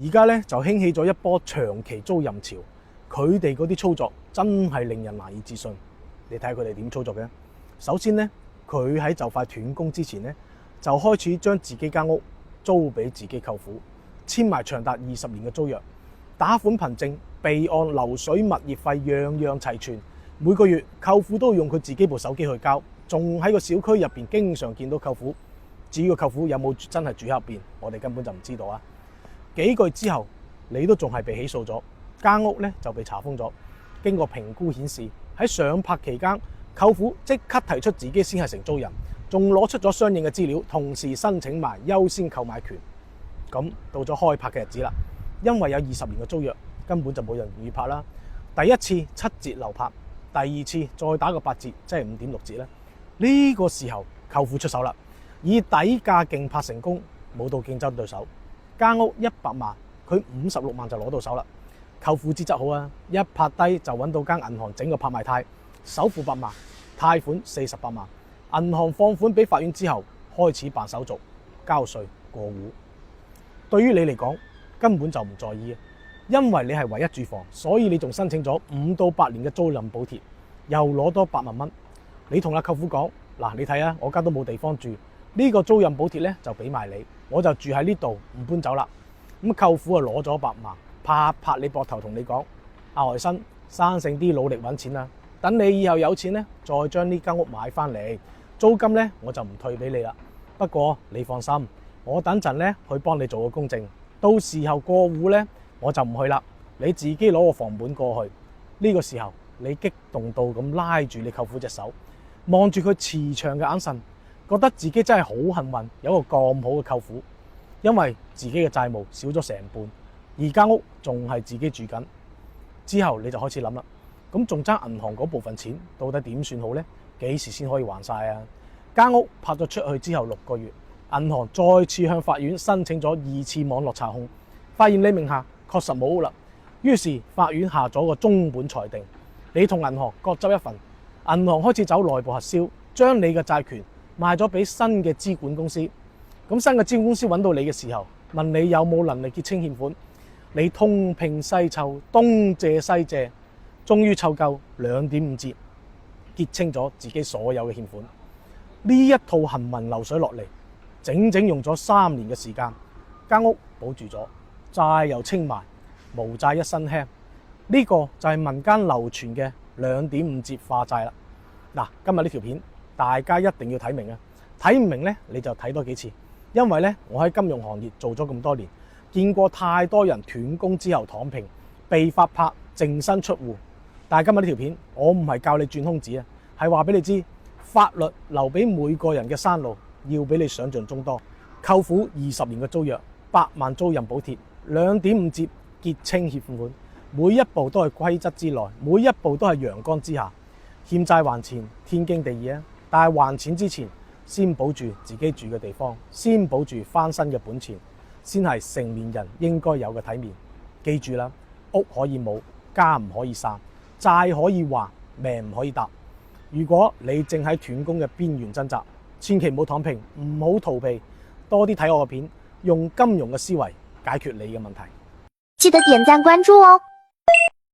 而家咧就興起咗一波長期租賃潮，佢哋嗰啲操作真係令人難以置信。你睇下佢哋點操作嘅。首先咧，佢喺就快斷供之前咧，就開始將自己間屋租俾自己舅父，簽埋長達20年嘅租約，打款憑證、備案、流水、物業費樣樣齊全。每個月舅父都用佢自己部手機去交，仲喺個小區入邊經常見到舅父。至於個舅父有冇真係住喺入邊，我哋根本就唔知道啊。幾個月之後，你都仲係被起訴咗，間屋咧就被查封咗。經過評估顯示，喺上拍期間，舅父即刻提出自己先係承租人，仲攞出咗相應嘅資料，同時申請埋優先購買權。咁到咗開拍嘅日子啦，因為有20年嘅租約，根本就冇人願意拍啦。第一次7折流拍，第二次再打個8折，即係5.6折咧。呢個時候舅父出手啦，以底價競拍成功，冇到競爭對手。間屋100萬，佢56萬就攞到手啦。舅父資質好啊，一拍低就揾到間銀行整個拍賣貸，首付8萬，貸款48萬。銀行放款俾法院之後，開始辦手續、交稅、過戶。對於你嚟講，根本就唔在意，因為你係唯一住房，所以你仲申請咗5到8年嘅租賃補貼，又攞多8萬蚊。你同阿舅父講：嗱，你睇啊，我家都冇地方住，呢個租賃補貼咧就俾埋你，我就住喺呢度，唔搬走啦。咁舅父啊攞咗8萬，拍拍你膊頭同你講：阿外甥，生性啲，努力揾錢啦，等你以後有錢咧，再將呢間屋買翻嚟，租金咧我就唔退俾你啦。不過你放心，我等陣咧去幫你做個公證，到時候過戶咧我就唔去啦，你自己攞個房本過去。呢個時候你激動到咁拉住你舅父隻手，望住佢慈祥嘅眼神，覺得自己真係好幸運，有個咁好嘅舅父。因為自己嘅債務少咗成半，而間屋仲係自己住緊。之後你就開始諗啦，咁仲爭銀行嗰部分錢，到底點算好呢？幾時先可以還晒啊？間屋拍咗出去之後6個月，銀行再次向法院申請咗2次網絡查控，發現你名下確實冇屋啦。於是法院下咗個中本裁定，你同銀行各執一份。銀行開始走內部核銷，將你嘅債權賣咗俾新嘅資管公司。咁新嘅資管公司揾到你嘅時候，問你有冇能力結清欠款，你東拼西湊，東借西借，終於湊夠2.5折，結清咗自己所有嘅欠款。呢一套行文流水落嚟，整整用咗3年嘅時間，間屋保住咗，債又清埋，無債一身輕。呢個就係民間流傳嘅2.5折化債啦。嗱，今日呢條片大家一定要睇明啊！睇唔明呢，你就睇多幾次。因為咧，我喺金融行業做咗咁多年，見過太多人斷供之後躺平，被法拍淨身出戶。但係今日呢條片，我唔係教你轉空子啊，係話俾你知，法律留俾每個人嘅山路，要比你想象中多。舅父20年嘅租約，8萬租賃補貼，2.5折結清欠款，每一步都係規則之內，每一步都係陽光之下。欠債還錢，天經地義啊！但係還錢之前，先保住自己住嘅地方，先保住翻身嘅本錢，先係成年人應該有嘅體面。記住啦，屋可以冇，家唔可以散，債可以還，命唔可以搭。如果你正喺斷供嘅邊緣掙扎，千祈唔好躺平，唔好逃避，多啲睇我嘅片，用金融嘅思維解決你嘅問題。記得點讚關注哦。